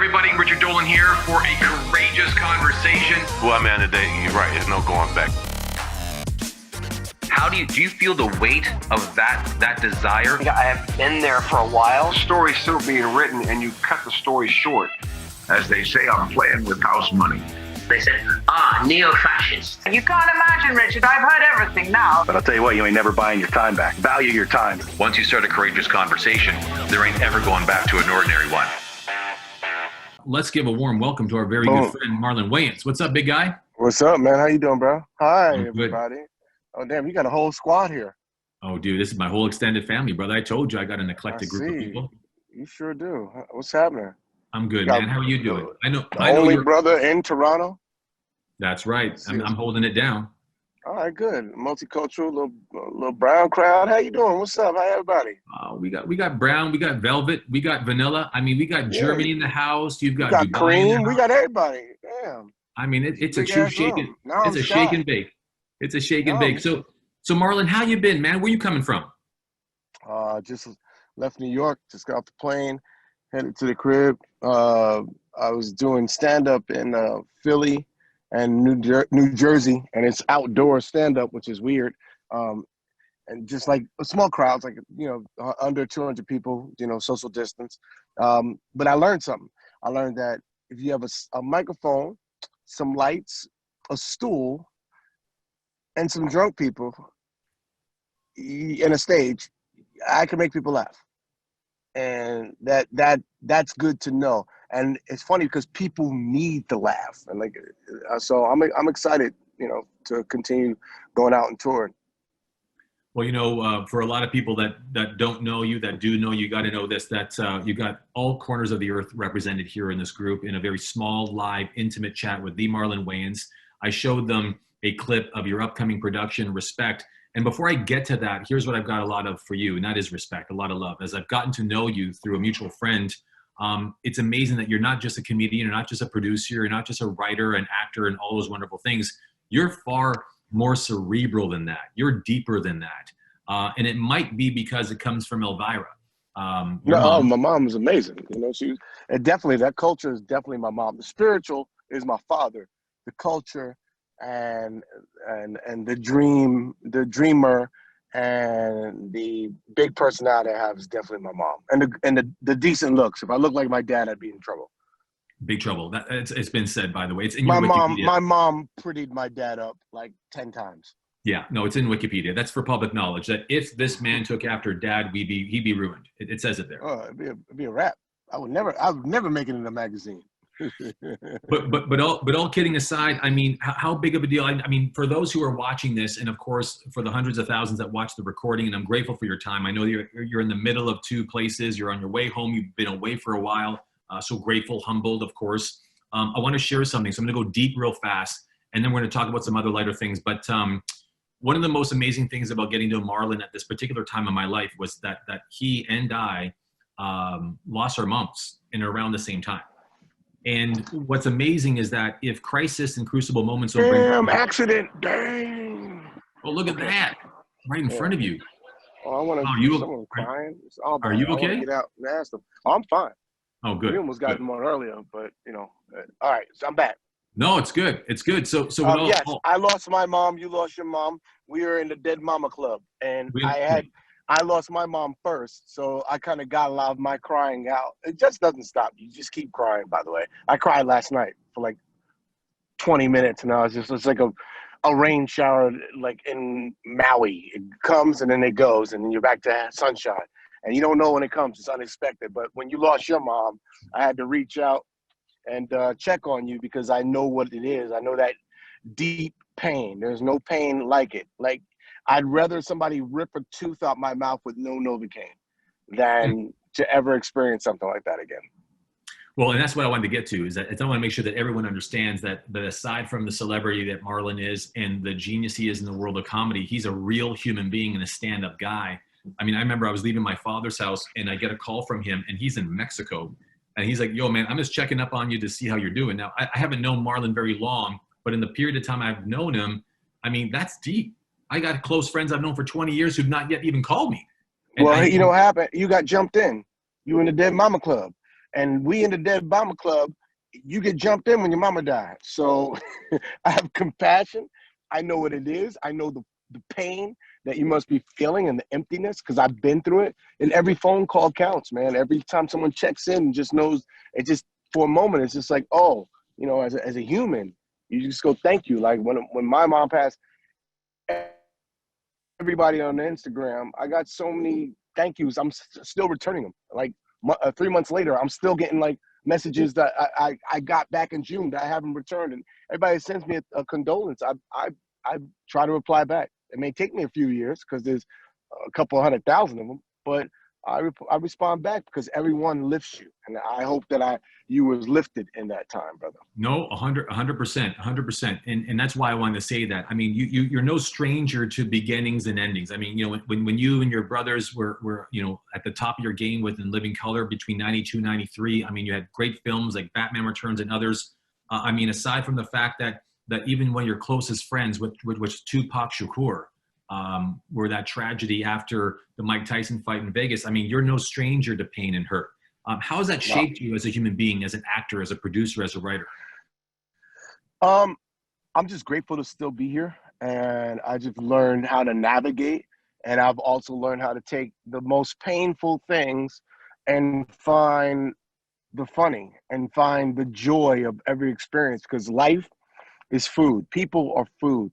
everybody? Richard Dolan here for a courageous conversation. Who I met today, you're right, there's no going back. How do you feel the weight of that desire? I have been there for a while. The story's still being written, and you cut the story short. As they say, I'm playing with house money. They said, neo-fascist. You can't imagine, Richard. I've heard everything now. But I'll tell you what, you ain't never buying your time back. Value your time. Once you start a courageous conversation, there ain't ever going back to an ordinary one. Let's give a warm welcome to our very good friend, Marlon Wayans. What's up, big guy? What's up, man? How you doing, bro? Hi, I'm good. everybody. Oh, damn, you got a whole squad here. Oh, dude, this is my whole extended family, brother. I told you I got an eclectic group of people. You sure do. What's happening? I'm good, man. How are you doing? I know only you're brother in Toronto? That's right. I'm holding it down. All right, good. Multicultural, little brown crowd. How you doing? What's up? How everybody? We got brown, we got velvet, we got vanilla. I mean, we got Germany in the house. You've got Dubai cream. We got everybody. Damn. I mean, it's a true shake and it's a shake and bake. It's a shake and bake. So Marlon, how you been, man? Where you coming from? Just left New York. Just got off the plane, headed to the crib. I was doing stand up in Philly and New Jersey, and it's outdoor stand-up, which is weird. And just like small crowds, like, under 200 people, social distance. But I learned something. I learned that if you have a microphone, some lights, a stool, and some drunk people in a stage, I can make people laugh. And that's good to know. And it's funny because people need to laugh, and so I'm excited, to continue going out and touring. Well, for a lot of people that don't know you, that do know you, got to know this: that you got all corners of the earth represented here in this group in a very small, live, intimate chat with the Marlon Wayans. I showed them a clip of your upcoming production, Respect. And before I get to that, here's what I've got a lot of for you, and that is respect, a lot of love. As I've gotten to know you through a mutual friend, it's amazing that you're not just a comedian, you're not just a producer, you're not just a writer, an actor, and all those wonderful things. You're far more cerebral than that. You're deeper than that. And it might be because it comes from Elvira. My mom was amazing. That culture is definitely my mom. The spiritual is my father. The culture and the dreamer and the big personality I have is definitely my mom. And the decent looks. If I look like my dad, I'd be in trouble. Big trouble. It's been said, by the way. It's in your Wikipedia. My mom prettied my dad up like 10 times. Yeah, no, it's in Wikipedia. That's for public knowledge. That if this man took after dad, he'd be ruined. It says it there. Oh, it'd be a wrap. I would never make it in a magazine. but all kidding aside, I mean, how big of a deal? I mean, for those who are watching this, and of course for the hundreds of thousands that watch the recording, and I'm grateful for your time. I know you're in the middle of two places. You're on your way home. You've been away for a while. So grateful, humbled, of course. I want to share something, so I'm going to go deep real fast, and then we're going to talk about some other lighter things. But one of the most amazing things about getting to Marlon at this particular time in my life was that he and I lost our moms in around the same time. And what's amazing is that if crisis and crucible moments don't bring accident, dang. Oh, look at that, right in front of you. Oh, I want to see someone crying. Are you okay? Get out and ask them. Oh, I'm fine. Oh, good. We almost got them on earlier, but all right, so I'm back. No, it's good. It's good. So yes, I lost my mom. You lost your mom. We were in the Dead Mama Club, and I lost my mom first, so I kind of got a lot of my crying out. It just doesn't stop. You just keep crying, by the way. I cried last night for like 20 minutes, and it's like a rain shower like in Maui. It comes, and then it goes, and then you're back to sunshine. And you don't know when it comes. It's unexpected. But when you lost your mom, I had to reach out and check on you because I know what it is. I know that deep pain. There's no pain like it. Like, I'd rather somebody rip a tooth out my mouth with no Novocaine than to ever experience something like that again. Well, and that's what I wanted to get to, is that I want to make sure that everyone understands that aside from the celebrity that Marlon is and the genius he is in the world of comedy, he's a real human being and a stand-up guy. I mean, I remember I was leaving my father's house and I get a call from him, and he's in Mexico. And he's like, yo, man, I'm just checking up on you to see how you're doing. Now, I haven't known Marlon very long, but in the period of time I've known him, I mean, that's deep. I got close friends I've known for 20 years who've not yet even called me. And well, you know what happened? You got jumped in. You were in the Dead Mama Club. And we in the Dead Bomber Club, you get jumped in when your mama died. So I have compassion. I know what it is. I know the pain that you must be feeling and the emptiness, because I've been through it. And every phone call counts, man. Every time someone checks in and just knows, it just, for a moment, it's just like, oh, you know, as a human, you just go, thank you. Like when my mom passed, everybody on the Instagram, I got so many thank yous. I'm still returning them. Like 3 months later, I'm still getting like messages that I got back in June that I haven't returned. And everybody sends me a condolence. I try to reply back. It may take me a few years because there's a couple 100,000 of them, but I respond back because everyone lifts you. And I hope that you was lifted in that time, brother. No, 100%. And that's why I wanted to say that. I mean, you're no stranger to beginnings and endings. I mean, you know, when you and your brothers were, you know, at the top of your game with In Living Color between 92, 93, I mean, you had great films like Batman Returns and others. I mean, aside from the fact that even one of your closest friends, which Tupac Shakur, were that tragedy after the Mike Tyson fight in Vegas. I mean, you're no stranger to pain and hurt. How has that shaped you as a human being, as an actor, as a producer, as a writer? I'm just grateful to still be here, and I just learned how to navigate, and I've also learned how to take the most painful things and find the funny and find the joy of every experience, because life is food. People are food.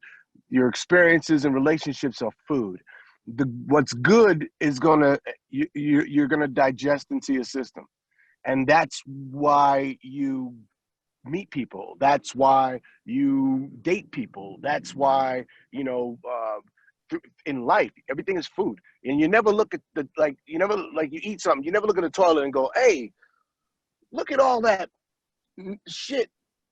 Your experiences and relationships are food. What's good is you're gonna digest into your system, and that's why you meet people. That's why you date people. That's why, you know, in life everything is food, and you never look at you eat something. You never look at the toilet and go, "Hey, look at all that shit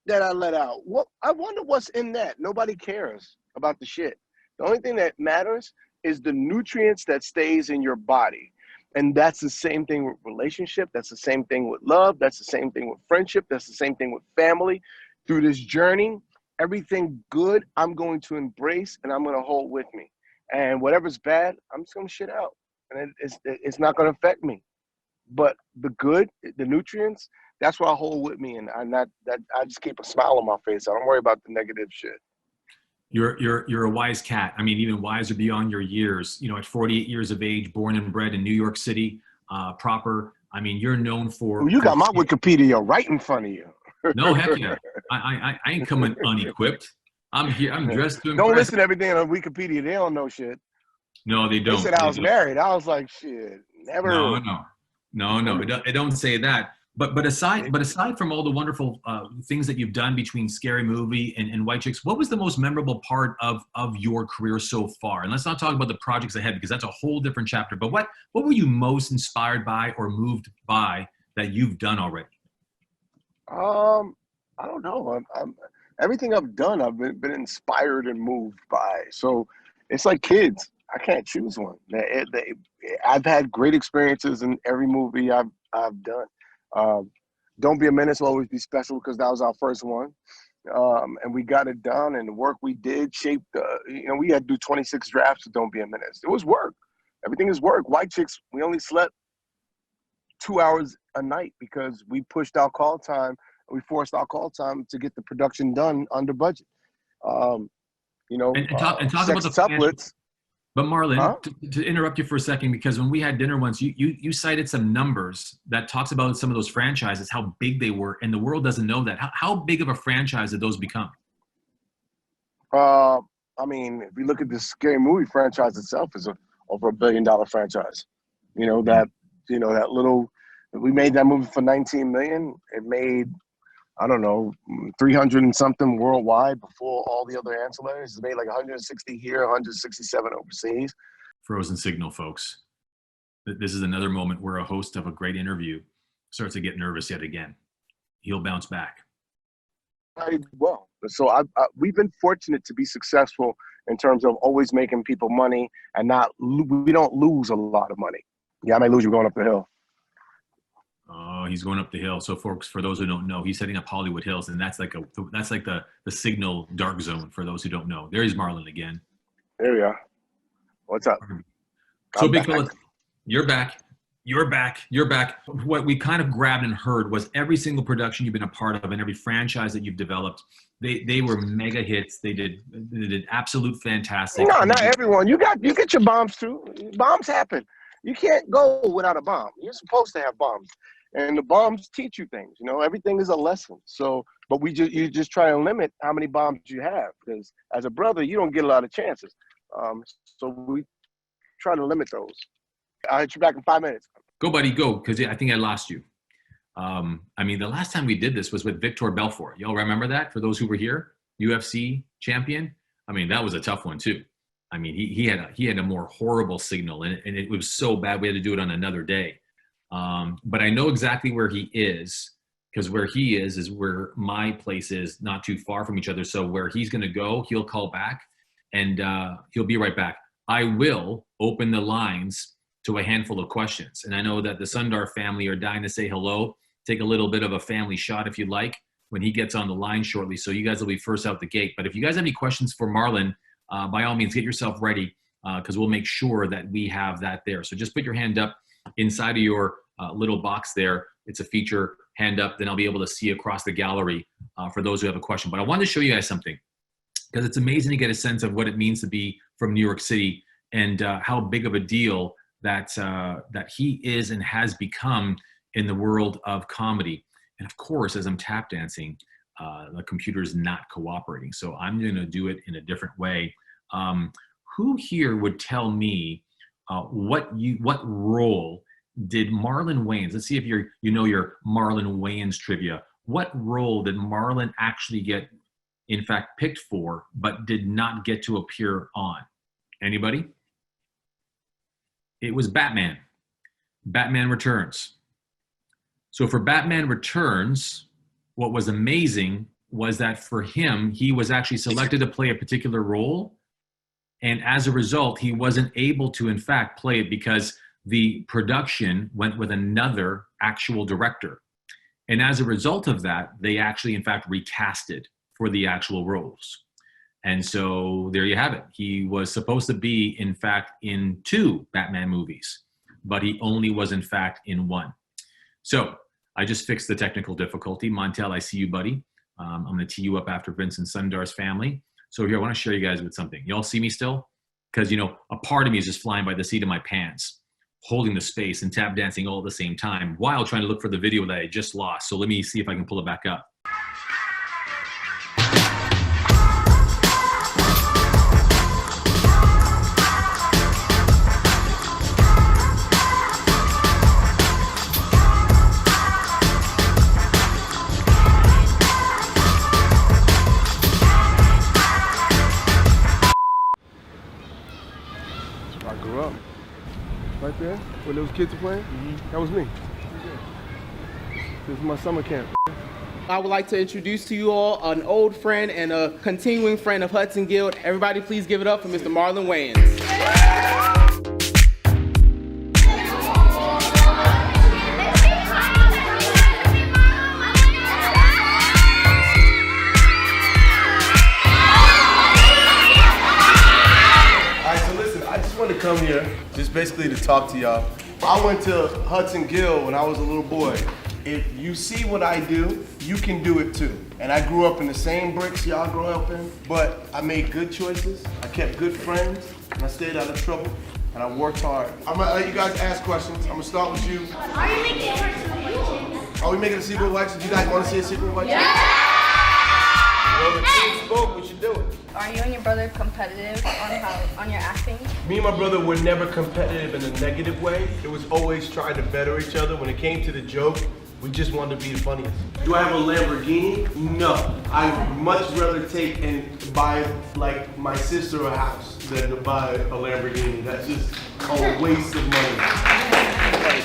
that I let out. What, I wonder what's in that." Nobody cares about the shit. The only thing that matters is the nutrients that stays in your body. And that's the same thing with relationship. That's the same thing with love. That's the same thing with friendship. That's the same thing with family. Through this journey, everything good I'm going to embrace and I'm going to hold with me. And whatever's bad, I'm just going to shit out. And it's not going to affect me. But the good, the nutrients, that's what I hold with me. And I just keep a smile on my face. I don't worry about the negative shit. You're a wise cat. I mean, even wiser beyond your years. You know, at 48 years of age, born and bred in New York City, proper. I mean, you're known for. Well, you got my Wikipedia right in front of you. No, heck yeah. I ain't coming unequipped. I'm here. I'm dressed to impress. Don't listen to everything on Wikipedia. They don't know shit. No, they don't. They said I was married. I was like, shit, never. No. It don't say that. But aside from all the wonderful things that you've done between Scary Movie and White Chicks, what was the most memorable part of your career so far? And let's not talk about the projects ahead, because that's a whole different chapter. But what were you most inspired by or moved by that you've done already? I don't know. Everything I've done, I've been inspired and moved by. So it's like kids. I can't choose one. I've had great experiences in every movie I've done. Don't Be a Menace will always be special because that was our first one. And we got it done, and the work we did shaped, we had to do 26 drafts of Don't Be a Menace. It was work. Everything is work. White Chicks, we only slept 2 hours a night because we pushed our call time. We forced our call time to get the production done under budget. And talk about the tuplets. But Marlon, to interrupt you for a second, because when we had dinner once, you cited some numbers that talks about some of those franchises, how big they were, and the world doesn't know that. How big of a franchise did those become? I mean, if you look at the Scary Movie franchise itself, is over $1 billion franchise. That little, we made that movie for $19 million. It made, I don't know, 300 and something worldwide before all the other ancillaries. It made like 160 here, 167 overseas. Frozen signal, folks. This is another moment where a host of a great interview starts to get nervous yet again. He'll bounce back. Well, so we've been fortunate to be successful in terms of always making people money and we don't lose a lot of money. Yeah, I may lose you going up the hill. Oh, he's going up the hill. So, folks, for those who don't know, he's heading up Hollywood Hills, and that's like the signal dark zone for those who don't know. There's Marlon again. There we are. What's up? So, big fella, you're back. You're back. You're back. What we kind of grabbed and heard was every single production you've been a part of and every franchise that you've developed, they were mega hits. They did absolute fantastic. No, not everyone. You get your bombs too. Bombs happen. You can't go without a bomb. You're supposed to have bombs, and the bombs teach you things. You know, everything is a lesson. So, but you just try to limit how many bombs you have, because as a brother, you don't get a lot of chances. So we try to limit those. I'll hit you back in 5 minutes. Go, buddy, go, because I think I lost you. I mean, the last time we did this was with Victor Belfort. Y'all remember that? For those who were here, UFC champion. I mean, that was a tough one too. I mean, he had a more horrible signal, and it was so bad we had to do it on another day. But I know exactly where he is, because where he is where my place is, not too far from each other. So where he's going to go, he'll call back, and he'll be right back. I will open the lines to a handful of questions. And I know that the Sundar family are dying to say hello. Take a little bit of a family shot if you like when he gets on the line shortly. So you guys will be first out the gate. But if you guys have any questions for Marlon, by all means, get yourself ready, because we'll make sure that we have that there. So just put your hand up inside of your little box there. It's a feature, hand up. Then I'll be able to see across the gallery for those who have a question. But I wanted to show you guys something, because it's amazing to get a sense of what it means to be from New York City, and how big of a deal that he is and has become in the world of comedy. And of course, as I'm tap dancing, the computer's not cooperating. So I'm going to do it in a different way. Who here would tell me what role did Marlon Wayans, let's see if you know your Marlon Wayans trivia. What role did Marlon actually get, in fact, picked for, but did not get to appear on? Anybody? It was Batman. Batman Returns. So for Batman Returns, what was amazing was that for him, he was actually selected to play a particular role. And as a result, he wasn't able to, in fact, play it because the production went with another actual director. And as a result of that, they actually, in fact, recasted for the actual roles. And so there you have it. He was supposed to be, in fact, in 2 Batman movies, but he only was, in fact, in 1. So I just fixed the technical difficulty. Montel, I see you, buddy. I'm going to tee you up after Vincent Sundar's family. So here, I want to share you guys with something. Y'all see me still? Because, you know, a part of me is just flying by the seat of my pants, holding the space and tap dancing all at the same time while trying to look for the video that I just lost. So let me see if I can pull it back up. I grew up right there where those kids were playing. That was me. This is my summer camp. I would like to introduce to you all an old friend and a continuing friend of Hudson Guild. Everybody please give it up for Mr. Marlon Wayans. To come here just basically to talk to y'all. I went to Hudson Guild when I was a little boy. If you see what I do, you can do it too. And I grew up in the same bricks y'all grew up in, but I made good choices. I kept good friends, and I stayed out of trouble, and I worked hard. I'm gonna let you guys ask questions. I'm gonna start with you. Are you making it? Are we making a secret election? Do you guys want to see a secret election? Yeah! Well, the king spoke, we should do it. Are you and your brother competitive on your acting? Me and my brother were never competitive in a negative way. It was always trying to better each other. When it came to the joke, we just wanted to be the funniest. Do I have a Lamborghini? No. I'd much rather take and buy, like, my sister a house than to buy a Lamborghini. That's just a waste of money.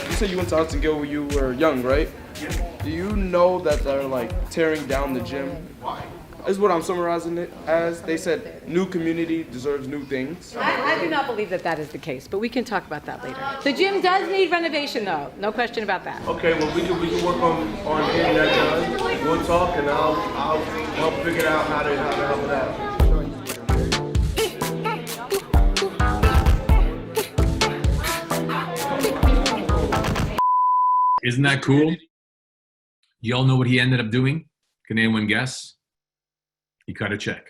You said you went to Hudson Guild when you were young, right? Yeah. Do you know that they're, like, tearing down the gym? Why? This is what I'm summarizing it as. They said new community deserves new things. I do not believe that that is the case, but we can talk about that later. The gym does need renovation, though. No question about that. Okay, well, we can work on getting that done. We'll talk, and I'll help figure out how to help it out. Isn't that cool? You all know what he ended up doing? Can anyone guess? He cut a check.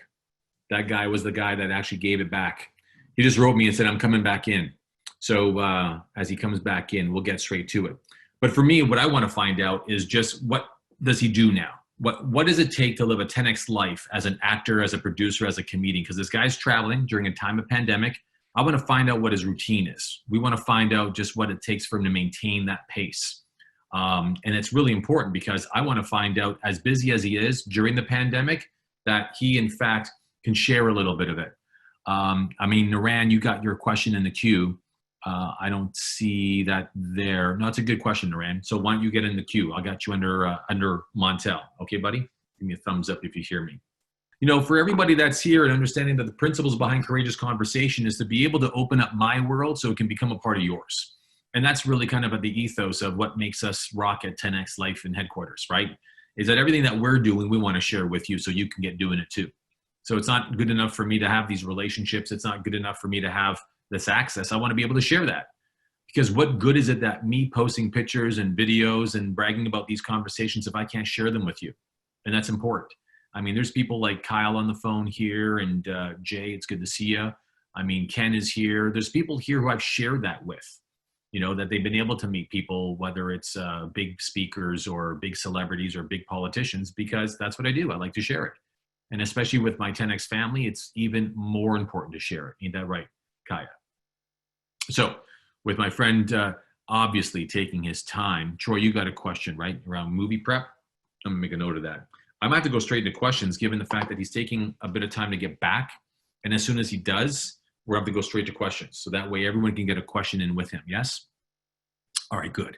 That guy was the guy that actually gave it back. He just wrote me and said, I'm coming back in. So as he comes back in, we'll get straight to it. But for me, what I want to find out is just what does he do now? What does it take to live a 10X life as an actor, as a producer, as a comedian? Because this guy's traveling during a time of pandemic. I want to find out what his routine is. We want to find out just what it takes for him to maintain that pace. And it's really important because I want to find out, as busy as he is during the pandemic, that he, in fact, can share a little bit of it. I mean, Naran, you got your question in the queue. I don't see that there. No, it's a good question, Naran. So why don't you get in the queue? I got you under Montel. Okay, buddy? Give me a thumbs up if you hear me. You know, for everybody that's here and understanding that the principles behind Courageous Conversation is to be able to open up my world so it can become a part of yours. And that's really kind of at the ethos of what makes us rock at 10X Life in headquarters, right? Is that everything that we're doing, we want to share with you so you can get doing it too. So it's not good enough for me to have these relationships. It's not good enough for me to have this access. I want to be able to share that. Because what good is it that me posting pictures and videos and bragging about these conversations if I can't share them with you? And that's important. I mean, there's people like Kyle on the phone here and Jay, it's good to see you. I mean, Ken is here. There's people here who I've shared that with, you know, that they've been able to meet people, whether it's big speakers or big celebrities or big politicians, because that's what I do. I like to share it. And especially with my 10X family, it's even more important to share it. Ain't that right, Kaya? So with my friend obviously taking his time, Troy, you got a question, right, around movie prep? I'm gonna make a note of that. I might have to go straight into questions given the fact that he's taking a bit of time to get back. And as soon as he does, we're going to go straight to questions. So that way everyone can get a question in with him. Yes? All right, good.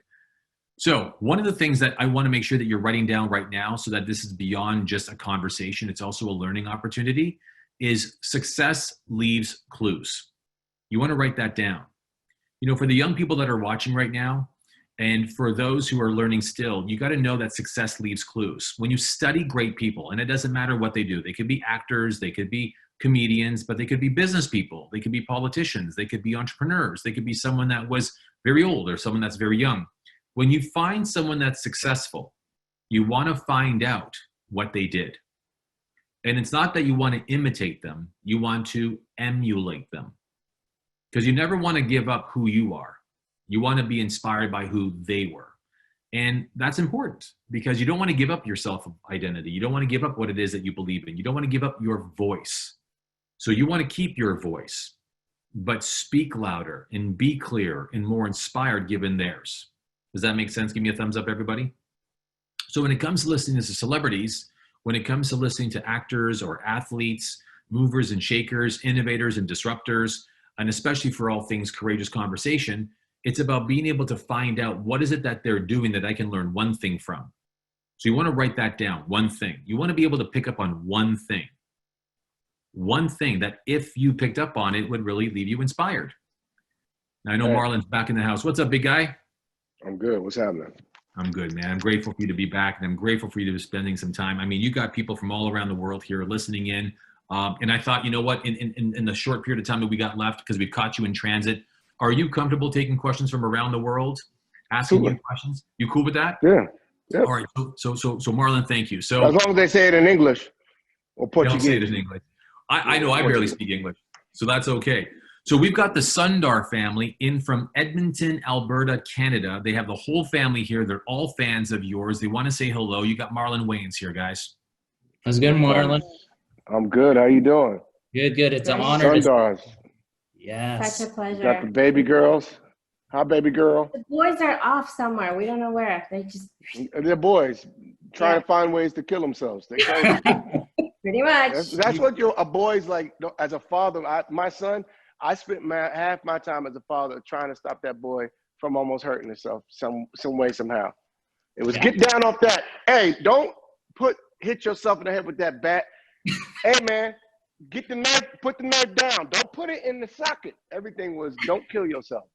So one of the things that I want to make sure that you're writing down right now so that this is beyond just a conversation, it's also a learning opportunity, is success leaves clues. You want to write that down. You know, for the young people that are watching right now, and for those who are learning still, you got to know that success leaves clues. When you study great people, and it doesn't matter what they do, they could be actors, they could be comedians, but they could be business people, they could be politicians, they could be entrepreneurs, they could be someone that was very old or someone that's very young. When you find someone that's successful, you want to find out what they did. And it's not that you want to imitate them, you want to emulate them. Because you never want to give up who you are. You want to be inspired by who they were. And that's important because you don't want to give up your self-identity. You don't want to give up what it is that you believe in. You don't want to give up your voice. So you want to keep your voice, but speak louder and be clear and more inspired given theirs. Does that make sense? Give me a thumbs up, everybody. So when it comes to listening to celebrities, when it comes to listening to actors or athletes, movers and shakers, innovators and disruptors, and especially for all things Courageous Conversation, it's about being able to find out what is it that they're doing that I can learn one thing from. So you want to write that down, one thing. You want to be able to pick up on one thing. One thing that if you picked up on it would really leave you inspired. Now I know Marlon's back in the house. What's up, big guy? I'm good. What's happening? I'm good, man. I'm grateful for you to be back, and I'm grateful for you to be spending some time. I mean, you got people from all around the world here listening in. And I thought, you know what, in the short period of time that we got left, because we've caught you in transit, are you comfortable taking questions from around the world, asking you questions? You cool with that? Yeah. Yep. All right. So Marlon, thank you. So as long as they say it in English or Portuguese. They'll say it in English. I know I barely speak English, so that's okay. So we've got the Sundar family in from Edmonton, Alberta, Canada. They have the whole family here. They're all fans of yours. They want to say hello. You got Marlon Wayans here, guys. How's it going, Marlon? I'm good. How you doing? Good. It's an honor. Sundars. Yes. Such a pleasure. Got the baby girls. Hi, baby girl. The boys are off somewhere. We don't know where. They just. They're boys trying to find ways to kill themselves. They Pretty much. That's what a boy's like. As a father, my son, I spent half my time as a father trying to stop that boy from almost hurting himself some way, somehow. It was get down off that. Hey, don't hit yourself in the head with that bat. Hey, man, get the knife, put the knife down. Don't put it in the socket. Everything was don't kill yourself.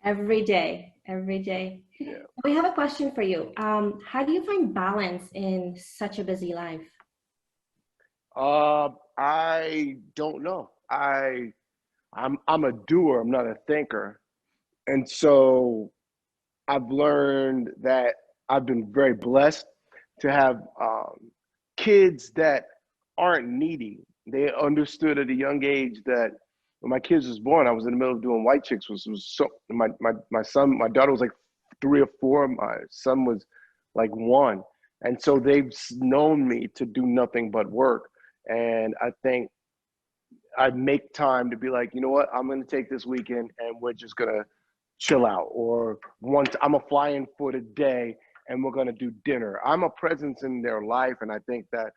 Every day. Yeah. We have a question for you. How do you find balance in such a busy life? I don't know. I'm a doer. I'm not a thinker. And so I've learned that I've been very blessed to have kids that aren't needy. They understood at a young age that when my kids was born, I was in the middle of doing white chicks. Was so my son, my daughter was like 3 or 4. My son was like 1, and so they've known me to do nothing but work. And I think I make time to be like, you know what, I'm going to take this weekend and we're just going to chill out. Or once I'm going to fly in for the day and we're going to do dinner. I'm a presence in their life. And I think that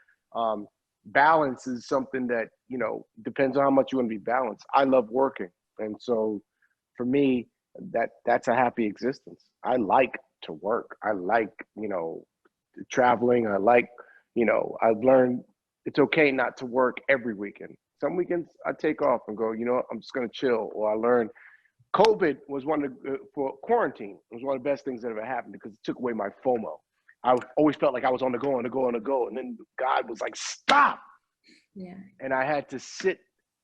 balance is something that, you know, depends on how much you want to be balanced. I love working. And so for me, that's a happy existence. I like to work. I like, you know, traveling. I like, you know, I've learned it's okay not to work every weekend. Some weekends I take off and go, you know what, I'm just going to chill. Or I learned COVID was for quarantine, it was one of the best things that ever happened because it took away my FOMO. I always felt like I was on the go, on the go, on the go. And then God was like, stop. Yeah. And I had to sit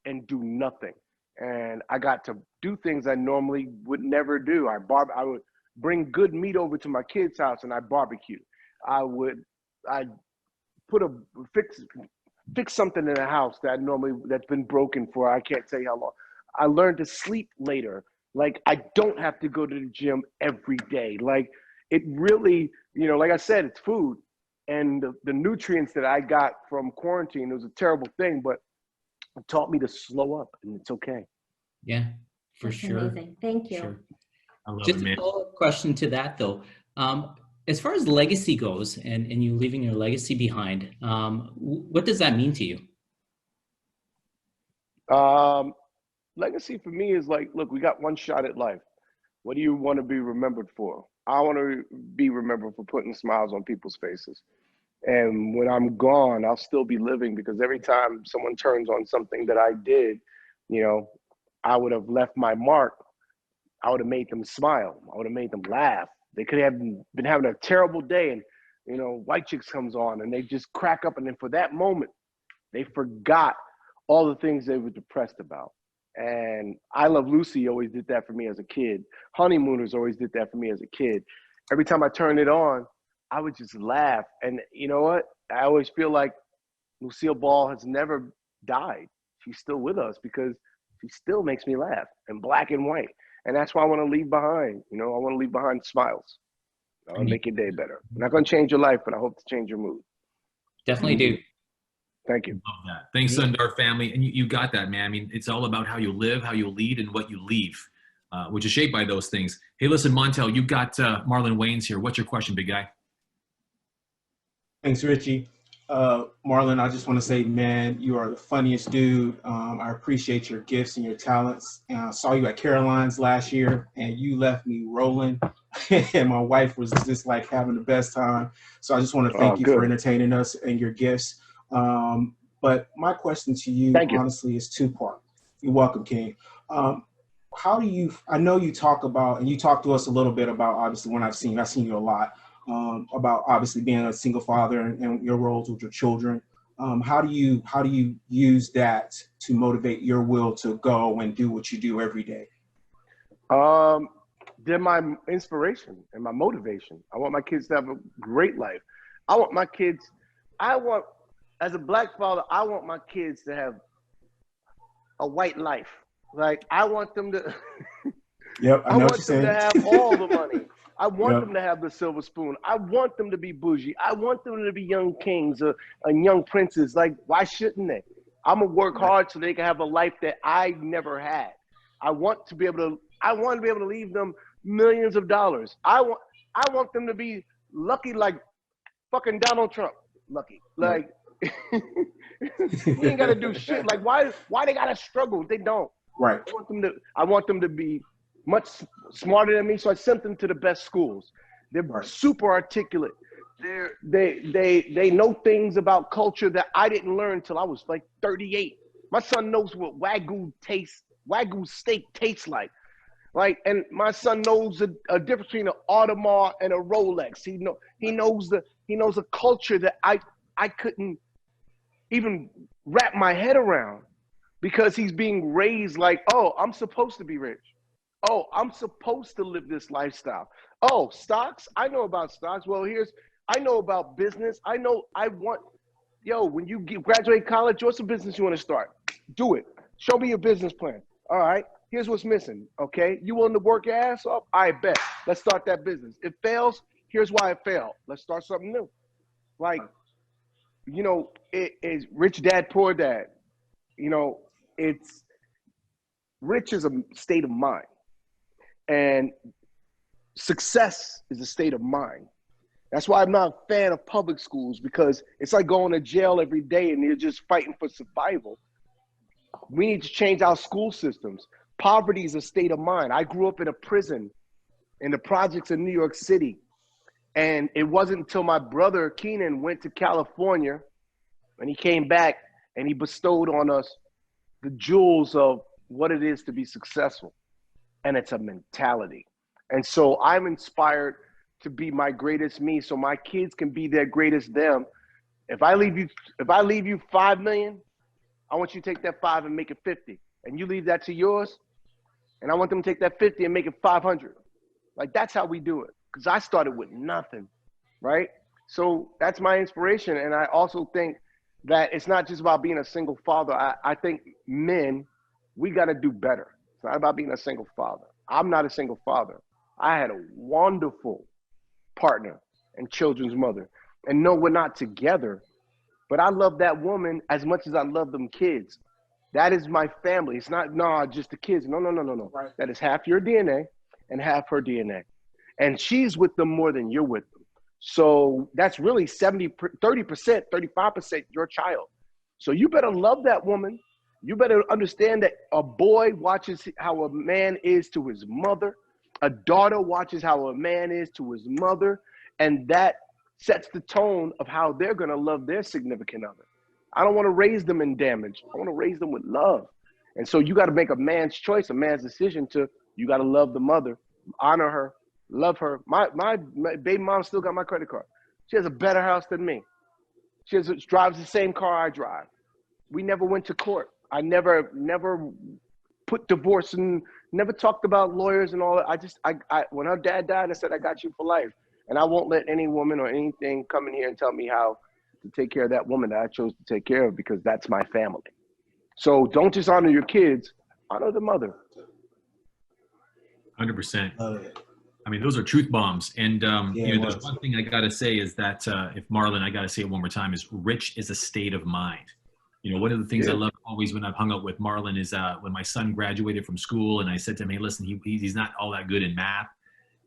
and do nothing. And I got to do things I normally would never do. I would bring good meat over to my kids' house and I barbecue. I'd fix something in the house that's been broken for I can't tell you how long. I learned to sleep later. Like I don't have to go to the gym every day. Like it really, you know, like I said, it's food. And the nutrients that I got from quarantine, it was a terrible thing, but it taught me to slow up and it's okay. Yeah, for That's sure. amazing. Thank you. Sure. I love Just it, a man. follow-up question to that though. As far as legacy goes and you leaving your legacy behind, what does that mean to you? Legacy for me is like, look, we got one shot at life. What do you want to be remembered for? I want to be remembered for putting smiles on people's faces. And when I'm gone, I'll still be living because every time someone turns on something that I did, you know, I would have left my mark. I would have made them smile. I would have made them laugh. They could have been having a terrible day and, you know, White Chicks comes on and they just crack up. And then for that moment, they forgot all the things they were depressed about. And I Love Lucy always did that for me as a kid. Honeymooners always did that for me as a kid. Every time I turned it on, I would just laugh. And you know what? I always feel like Lucille Ball has never died. She's still with us because she still makes me laugh in black and white. And that's what I want to leave behind. You know, I want to leave behind smiles. I want to make your day better. I'm not going to change your life, but I hope to change your mood. Definitely do. Thank you. Love that. Thanks, Sundar family. And you got that, man. I mean, it's all about how you live, how you lead, and what you leave, which is shaped by those things. Hey, listen, Montel, you got Marlon Wayans here. What's your question, big guy? Thanks, Richie. Marlon, I just want to say, man, you are the funniest dude. I appreciate your gifts and your talents. And I saw you at Caroline's last year, and you left me rolling. And my wife was just like having the best time. So I just want to thank you for entertaining us and your gifts. But my question to you, honestly, is two-part. You're welcome, King. How do you, I know you talk about, and you talked to us a little bit about, obviously, when I've seen you a lot, about obviously being a single father and your roles with your children. How do you use that to motivate your will to go and do what you do every day? They're my inspiration and my motivation. I want my kids to have a great life. As a black father, I want my kids to have a white life. Like I want them to, Yep, I want them to have all the money. I want them to have the silver spoon. I want them to be bougie. I want them to be young kings and young princes. Like, why shouldn't they? I'm gonna work hard so they can have a life that I never had. I want to be able to leave them millions of dollars. I want them to be lucky like fucking Donald Trump. Lucky. Like we ain't gotta do shit. Like why they gotta struggle? They don't. Right. I want them to be much smarter than me, so I sent them to the best schools. They're super articulate. They know things about culture that I didn't learn until I was like 38. My son knows what Wagyu steak tastes like. And my son knows a difference between an Audemars and a Rolex. He knows a culture that I couldn't even wrap my head around because he's being raised like, oh, I'm supposed to be rich. oh, I'm supposed to live this lifestyle. Oh, stocks? I know about stocks. Well, I know about business. When you graduate college, what's the business you want to start? Do it. Show me your business plan. All right, here's what's missing, okay? You willing to work your ass off? I bet. Let's start that business. It fails, here's why it failed. Let's start something new. Like, it is rich dad, poor dad. It's rich is a state of mind. And success is a state of mind. That's why I'm not a fan of public schools, because it's like going to jail every day and you're just fighting for survival. We need to change our school systems. Poverty is a state of mind. I grew up in a prison in the projects in New York City. And it wasn't until my brother Keenan went to California and he came back and he bestowed on us the jewels of what it is to be successful. And it's a mentality. And so I'm inspired to be my greatest me so my kids can be their greatest them. If I leave you 5 million, I want you to take that 5 and make it 50. And you leave that to yours, and I want them to take that 50 and make it 500. Like, that's how we do it. Because I started with nothing, right? So that's my inspiration. And I also think that it's not just about being a single father. I think men, we got to do better. It's not about being a single father. I'm not a single father. I had a wonderful partner and children's mother. And no, we're not together, but I love that woman as much as I love them kids. That is my family. It's not, just the kids. No. Right. That is half your DNA and half her DNA. And she's with them more than you're with them. So that's really 30%, 35% your child. So you better love that woman. You better understand that a boy watches how a man is to his mother. A daughter watches how a man is to his mother. And that sets the tone of how they're going to love their significant other. I don't want to raise them in damage. I want to raise them with love. And so you got to make a man's choice, a man's decision you got to love the mother, honor her, love her. My baby mom still got my credit card. She has a better house than me. She drives the same car I drive. We never went to court. I never put divorce and never talked about lawyers and all that. I when her dad died, I said, I got you for life. And I won't let any woman or anything come in here and tell me how to take care of that woman that I chose to take care of, because that's my family. So don't just honor your kids, honor the mother. 100%. I mean, those are truth bombs. And there's one thing I got to say is that if Marlon, I got to say it one more time, is rich is a state of mind. One of the things I love always when I've hung out with Marlon is when my son graduated from school and I said to him, hey, listen, he's not all that good in math.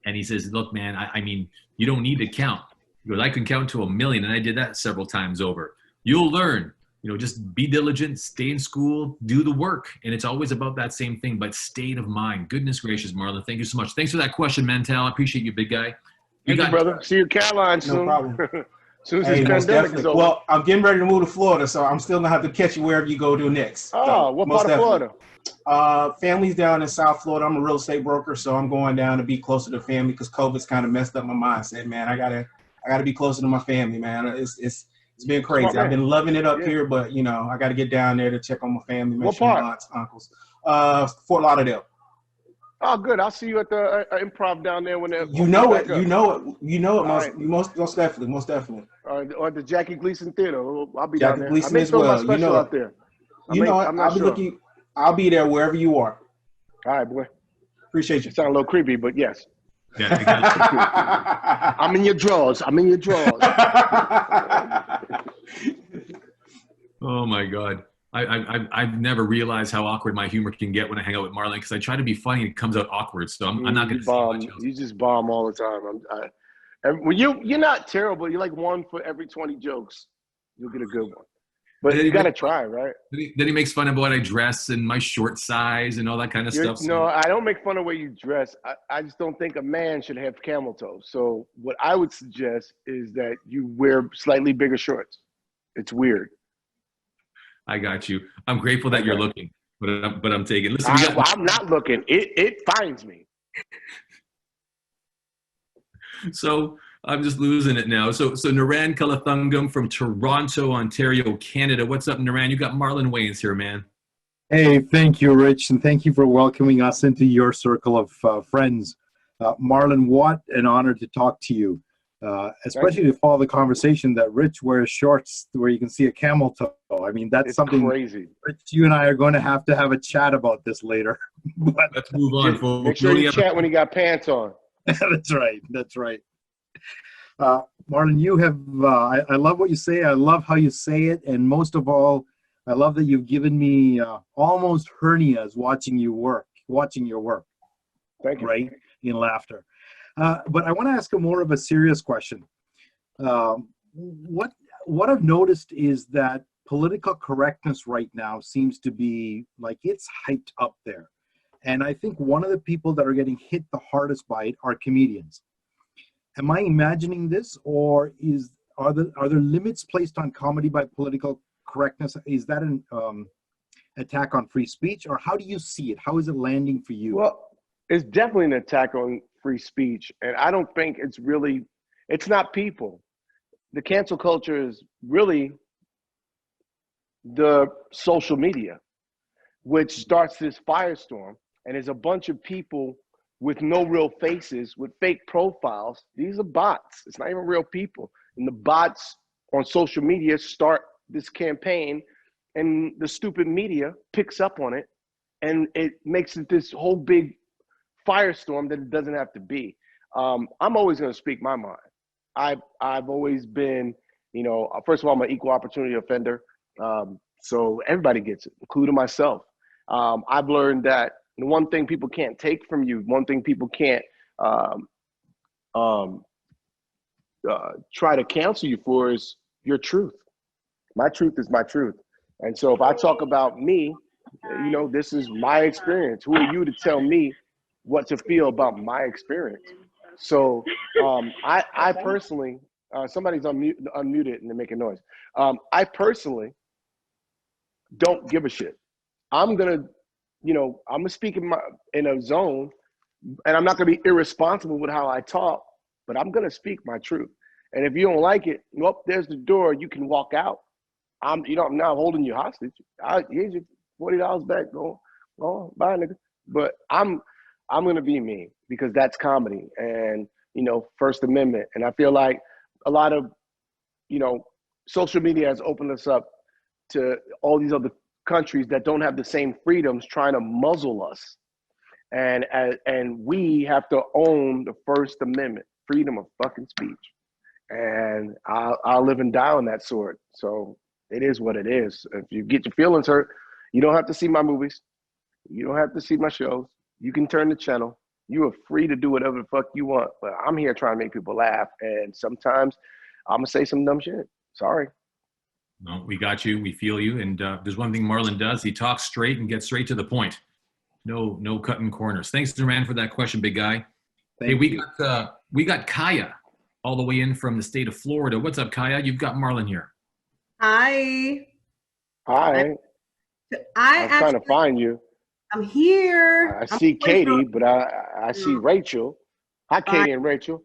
And he says, look, man, I mean, you don't need to count. He goes, I can count to 1 million. And I did that several times over. You'll learn, just be diligent, stay in school, do the work. And it's always about that same thing, but state of mind. Goodness gracious, Marlon. Thank you so much. Thanks for that question, Mantel. I appreciate you, big guy. Thank you, brother. See you in Caroline soon. No problem. Soon as this pandemic is over. Well, I'm getting ready to move to Florida, so I'm still going to have to catch you wherever you go to next. Oh, what part of Florida? Family's down in South Florida. I'm a real estate broker, so I'm going down to be closer to family because COVID's kind of messed up my mindset, man. I gotta be closer to my family, man. It's been crazy. I've been loving it up here, but I got to get down there to check on my family, make sure my aunts, uncles. Fort Lauderdale. Oh, good. I'll see you at the improv down there when they're. You know it. Most definitely. Or the Jackie Gleason Theater. I'll be Jackie down there. Gleason as well. Out there. I'll be there wherever you are. All right, boy. Appreciate you. Sound a little creepy, but yes. Yeah, exactly. I'm in your drawers. Oh my God. I've never realized how awkward my humor can get when I hang out with Marlon, because I try to be funny and it comes out awkward. So I'm not going to bomb. You just bomb all the time. When you're not terrible. You're like 1 for every 20 jokes. You'll get a good one. But you got to try, right? Then he makes fun of what I dress and my short size and all that kind of stuff. No, I don't make fun of the way you dress. I just don't think a man should have camel toe. So what I would suggest is that you wear slightly bigger shorts. It's weird. I got you. I'm grateful that you're looking, but I'm taking. Listen, I'm not looking. It finds me. So I'm just losing it now. So Naran Kalathungam from Toronto, Ontario, Canada. What's up, Naran? You got Marlon Wayans here, man. Hey, thank you, Rich, and thank you for welcoming us into your circle of friends. Marlon Watt, an honor to talk to you, especially to follow the conversation that Rich wears shorts where you can see a camel toe. I mean, that's something crazy. Rich, you and I are going to have a chat about this later. But let's move on, folks. Make sure you chat when he got pants on. That's right. That's right. Marlon, you have, I love what you say. I love how you say it. And most of all, I love that you've given me almost hernias watching your work. Thank you. Right? In laughter. But I want to ask a more of a serious question. What I've noticed is that political correctness right now seems to be like it's hyped up there. And I think one of the people that are getting hit the hardest by it are comedians. Am I imagining this, or are there limits placed on comedy by political correctness? Is that an attack on free speech, or how do you see it? How is it landing for you? Well, it's definitely an attack on free speech, and I don't think it's not people. The cancel culture is really the social media, which starts this firestorm, and there's a bunch of people with no real faces, with fake profiles. These are bots. It's not even real people. And the bots on social media start this campaign, and the stupid media picks up on it, and it makes it this whole big firestorm that it doesn't have to be. I'm always going to speak my mind. I've always been, first of all, I'm an equal opportunity offender. So everybody gets it, including myself. I've learned that the one thing people can't take from you, one thing people can't try to cancel you for is your truth. My truth is my truth. And so if I talk about me, this is my experience. Who are you to tell me what to feel about my experience? So I personally, somebody's unmuted and they're making noise. I personally don't give a shit. I'm gonna speak in a zone, and I'm not gonna be irresponsible with how I talk, but I'm gonna speak my truth. And if you don't like it, well, there's the door. You can walk out. I'm not holding you hostage. Here's your $40 back. Go bye, nigga. But I'm gonna be me because that's comedy and First Amendment. And I feel like a lot of social media has opened us up to all these other countries that don't have the same freedoms trying to muzzle us. And we have to own the First Amendment, freedom of fucking speech. And I'll live and die on that sword. So it is what it is. If you get your feelings hurt, you don't have to see my movies. You don't have to see my shows. You can turn the channel. You are free to do whatever the fuck you want. But I'm here trying to make people laugh. And sometimes I'm going to say some dumb shit. Sorry. No, we got you. We feel you. And there's one thing Marlon does. He talks straight and gets straight to the point. No cutting corners. Thanks, Duran, for that question, big guy. We got Kaya all the way in from the state of Florida. What's up, Kaya? You've got Marlon here. Hi. I'm trying to find you. I'm here. I see Katie, but I see Rachel. Hi, Katie and Rachel.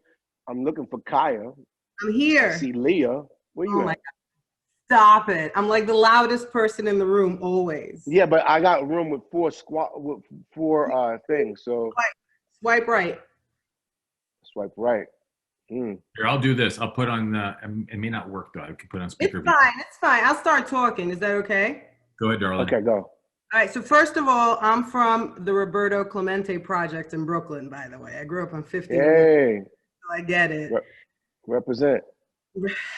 I'm looking for Kaya. I'm here. I see Leah. Where you at? Stop it. I'm like the loudest person in the room always. Yeah, but I got a room with four things. So swipe right. Swipe right. Here, I'll do this. I'll put on, it may not work though. I can put on speaker. It's fine. I'll start talking. Is that okay? Go ahead, darling. Okay, go. All right. So first of all, I'm from the Roberto Clemente Project in Brooklyn, by the way. I grew up on 50th. Hey. So I get it. Represent.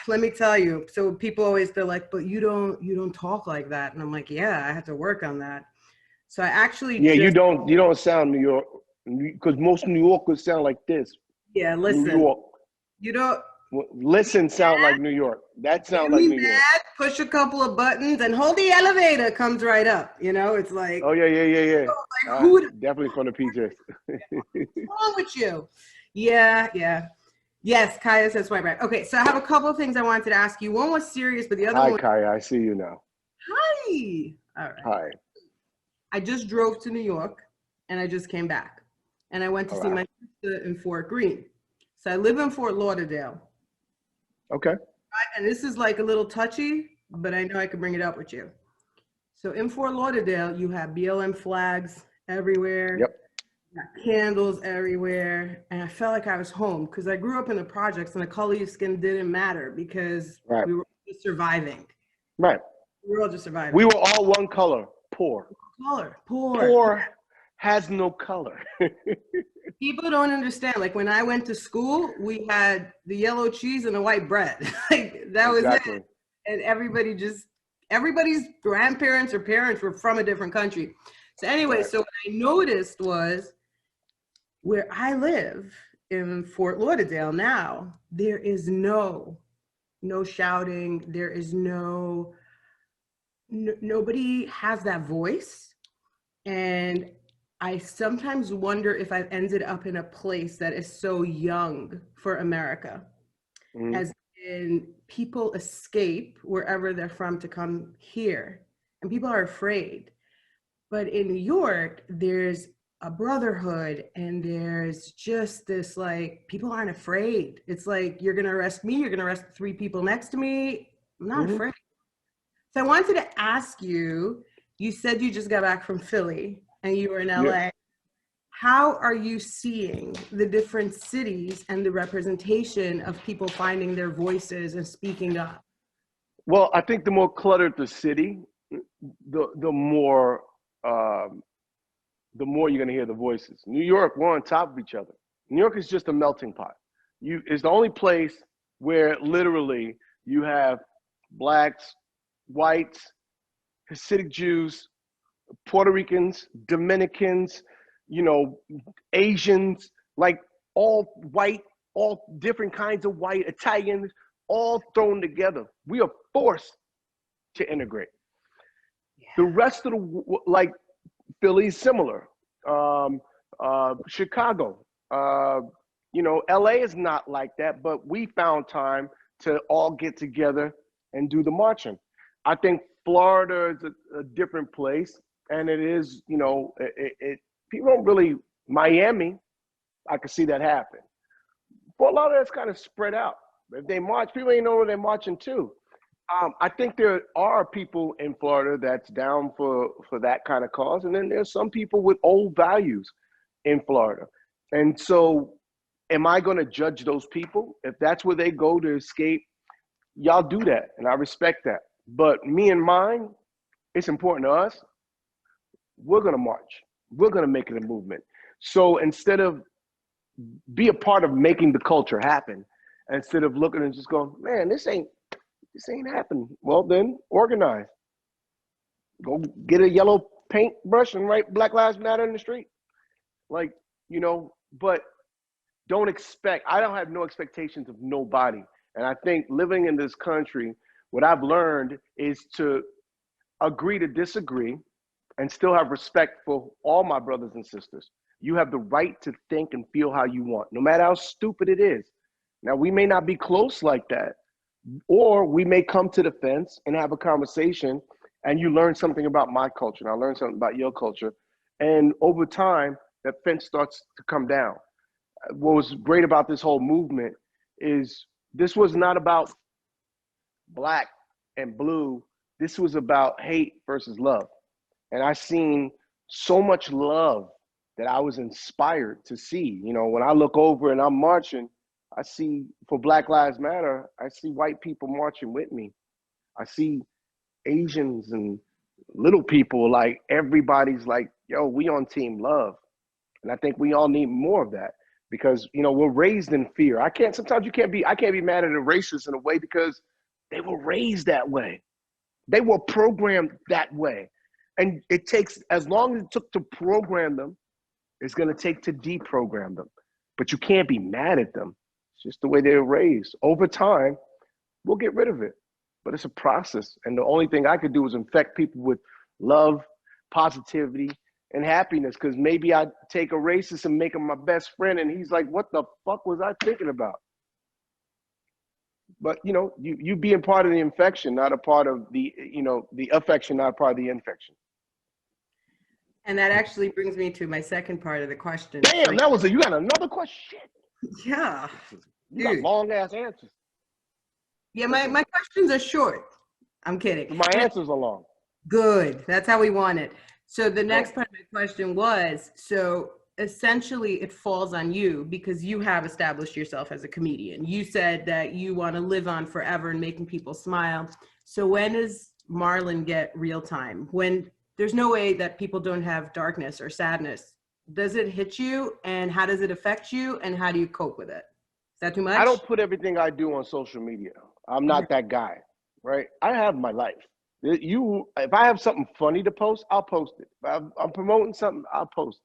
Let me tell you. So people always, they're like, but you don't talk like that. And I'm like, yeah, I have to work on that. So I actually. Yeah, you don't sound New York, because most New Yorkers sound like this. Yeah, listen. New York. You don't. Listen, sound like New York. That sounds like New York. Push a couple of buttons and hold the elevator, comes right up. It's like. Oh yeah. Like, definitely from the PJs. What's wrong with you? Yeah. Yes, Kaya says swipe right. Okay, so I have a couple of things I wanted to ask you. One was serious, but the other one. Hi, Kaya. I see you now. Hi. All right. Hi. I just drove to New York, and I just came back, and I went to see my sister in Fort Greene. So I live in Fort Lauderdale. Okay. And this is like a little touchy, but I know I can bring it up with you. So in Fort Lauderdale, you have BLM flags everywhere. Yep. Candles everywhere, and I felt like I was home because I grew up in the projects and the color of your skin didn't matter because Right. we were just surviving. Right. We were all just surviving. We were all one color, poor. Poor. Poor has no color. People don't understand. Like when I went to school, we had the yellow cheese and the white bread. Like that was Exactly. it. And everybody's grandparents or parents were from a different country. So anyway, so what I noticed was where I live in Fort Lauderdale now, there is no shouting. There is nobody has that voice. And I sometimes wonder if I've ended up in a place that is so young for America. As in people escape wherever they're from to come here, and people are afraid. But in New York, there's a brotherhood, and there's just this, like, people aren't afraid. It's like, you're gonna arrest me, you're gonna arrest 3 people next to me. I'm not afraid. So I wanted to ask you, you said you just got back from Philly and you were in LA. Yeah. How are you seeing the different cities and the representation of people finding their voices and speaking up? Well, I think the more cluttered the city, the more you're going to hear the voices. New York, we're on top of each other. New York is just a melting pot. It's the only place where literally you have blacks, whites, Hasidic Jews, Puerto Ricans, Dominicans, Asians, like all white, all different kinds of white, Italians, all thrown together. We are forced to integrate. The rest of the, Philly's similar. Chicago, LA is not like that, but we found time to all get together and do the marching. I think Florida is a different place, and it is, people don't really, Miami, I could see that happen. But a lot of that's kind of spread out. If they march, people ain't know where they're marching to. I think there are people in Florida that's down for that kind of cause. And then there's some people with old values in Florida. And so am I going to judge those people? If that's where they go to escape, y'all do that. And I respect that. But me and mine, it's important to us. We're going to march. We're going to make it a movement. So instead of be a part of making the culture happen, instead of looking and just going, man, this ain't happening. Well, then organize. Go get a yellow paintbrush and write Black Lives Matter in the street. But don't expect, I don't have no expectations of nobody. And I think living in this country, what I've learned is to agree to disagree and still have respect for all my brothers and sisters. You have the right to think and feel how you want, no matter how stupid it is. Now, we may not be close like that, or we may come to the fence and have a conversation, and you learn something about my culture, and I learn something about your culture. And over time, that fence starts to come down. What was great about this whole movement is this was not about black and blue. This was about hate versus love. And I seen so much love that I was inspired to see. When I look over and I'm marching, I see for Black Lives Matter, I see white people marching with me. I see Asians and little people, like everybody's like, yo, we on team love. And I think we all need more of that because, we're raised in fear. I can't be mad at a racist in a way because they were raised that way. They were programmed that way. And it takes, as long as it took to program them, it's going to take to deprogram them. But you can't be mad at them. It's just the way they were raised. Over time, we'll get rid of it. But it's a process. And the only thing I could do is infect people with love, positivity, and happiness. Because maybe I take a racist and make him my best friend, and he's like, what the fuck was I thinking about? But, you being part of the infection, not a part of the affection, not a part of the infection. And that actually brings me to my second part of the question. Damn, you got another question? Yeah. You got long ass answers. Yeah, my questions are short. I'm kidding. My answers are long. Good. That's how we want it. So the next part of my question was, so essentially it falls on you because you have established yourself as a comedian. You said that you want to live on forever and making people smile. So when does Marlon get real time? When there's no way that people don't have darkness or sadness. Does it hit you, and how does it affect you, and how do you cope with it? Is that too much? I don't put everything I do on social media. I'm not that guy, right? I have my life. If I have something funny to post, I'll post it. If I'm promoting something, I'll post.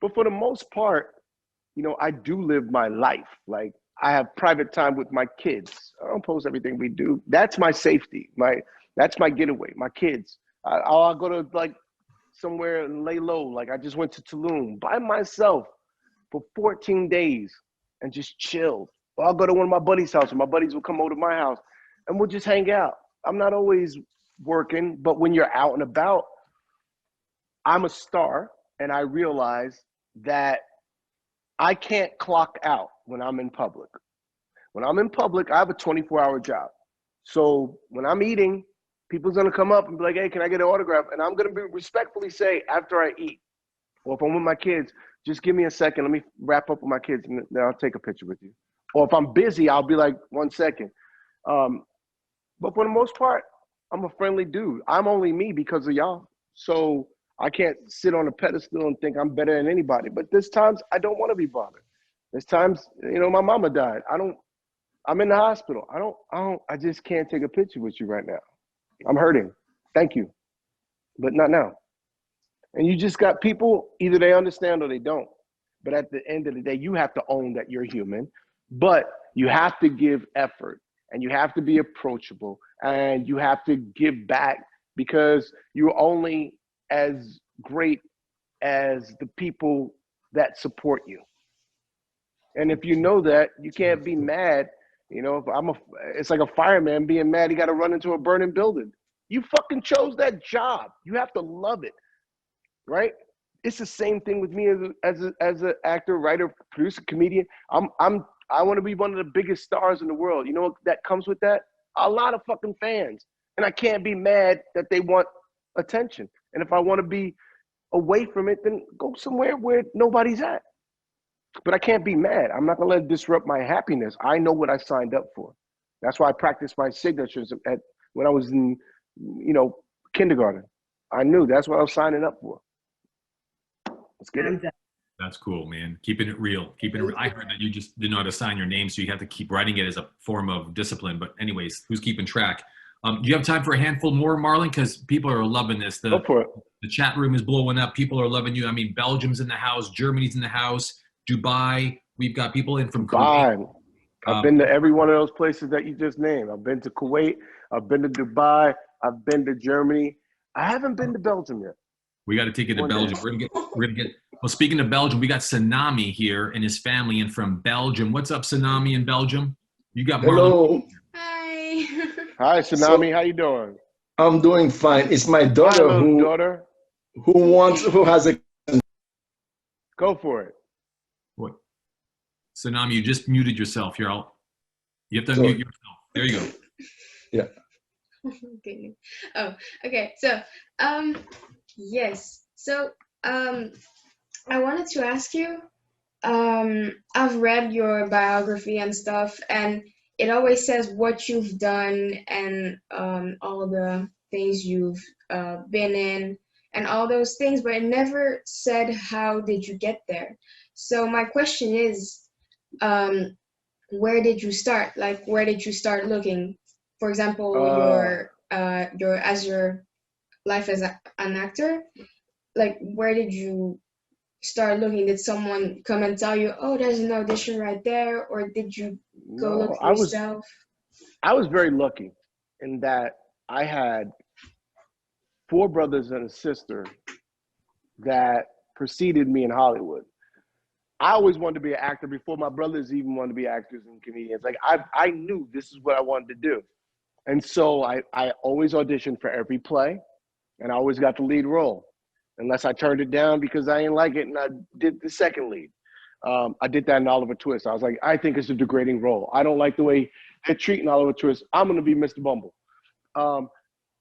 But for the most part, you know, I do live my life. Like, I have private time with my kids. I don't post everything we do. That's my safety. That's my getaway. My kids. I'll go to like somewhere and lay low. Like, I just went to Tulum by myself for 14 days and just chilled. Or I'll go to one of my buddies' house, and my buddies will come over to my house, and we'll just hang out. I'm not always working, but when you're out and about, I'm a star, and I realize that I can't clock out when I'm in public. When I'm in public, I have a 24-hour job. So when I'm eating, people's gonna come up and be like, hey, can I get an autograph? And I'm gonna respectfully say after I eat, or if I'm with my kids, just give me a second, let me wrap up with my kids, and then I'll take a picture with you. Or if I'm busy, I'll be like, 1 second. But for the most part, I'm a friendly dude. I'm only me because of y'all. So I can't sit on a pedestal and think I'm better than anybody. But there's times I don't want to be bothered. There's times, you know, my mama died. I'm in the hospital. I just can't take a picture with you right now. I'm hurting. Thank you. But not now. And you just got people, either they understand or they don't. But at the end of the day, you have to own that you're human. But you have to give effort, and you have to be approachable, and you have to give back, because you're only as great as the people that support you. And if you know that, you can't be mad. You know, it's like a fireman being mad he got to run into a burning building. You fucking chose that job. You have to love it, right? It's the same thing with me as an actor, writer, producer, comedian. I want to be one of the biggest stars in the world. You know what that comes with that? A lot of fucking fans. And I can't be mad that they want attention. And if I want to be away from it, then go somewhere where nobody's at. But I can't be mad. I'm not going to let it disrupt my happiness. I know what I signed up for. That's why I practiced my signatures when I was in, you know, kindergarten. I knew that's what I was signing up for. Let's get it. That's cool, man. Keeping it real. I heard that you just didn't know how to sign your name, so you have to keep writing it as a form of discipline. But anyways, who's keeping track? Do you have time for a handful more, Marlon? Because people are loving this. Go for it. The chat room is blowing up. People are loving you. I mean, Belgium's in the house. Germany's in the house. Dubai. We've got people in from Kuwait. I've been to every one of those places that you just named. I've been to Kuwait. I've been to Dubai. I've been to Germany. I haven't been to Belgium yet. We got to take it to Belgium. We're gonna get. Well, speaking of Belgium, we got Tsunami here and his family in from Belgium. What's up, Tsunami in Belgium? You got Marlon. Hello. Hi. Hi, Tsunami. How you doing? I'm doing fine. It's my daughter who has a. Go for it. What? Tsunami, you just muted yourself. You have to unmute yourself. There you go. Yeah. Okay. Oh, okay. So, yes. So, I wanted to ask you, I've read your biography and stuff, and it always says what you've done and all the things you've been in and all those things, but it never said how did you get there. So my question is, where did you start? Like, where did you start looking? For example, your life as an actor, like, where did you start looking? Did someone come and tell you, oh, there's an audition right there? Or did you go look for yourself? I was very lucky in that I had 4 brothers and a sister that preceded me in Hollywood. I always wanted to be an actor before my brothers even wanted to be actors and comedians. Like, I knew this is what I wanted to do. And so I always auditioned for every play, and I always got the lead role, unless I turned it down because I didn't like it and I did the second lead. I did that in Oliver Twist. I was like, I think it's a degrading role. I don't like the way they're treating Oliver Twist. I'm going to be Mr. Bumble.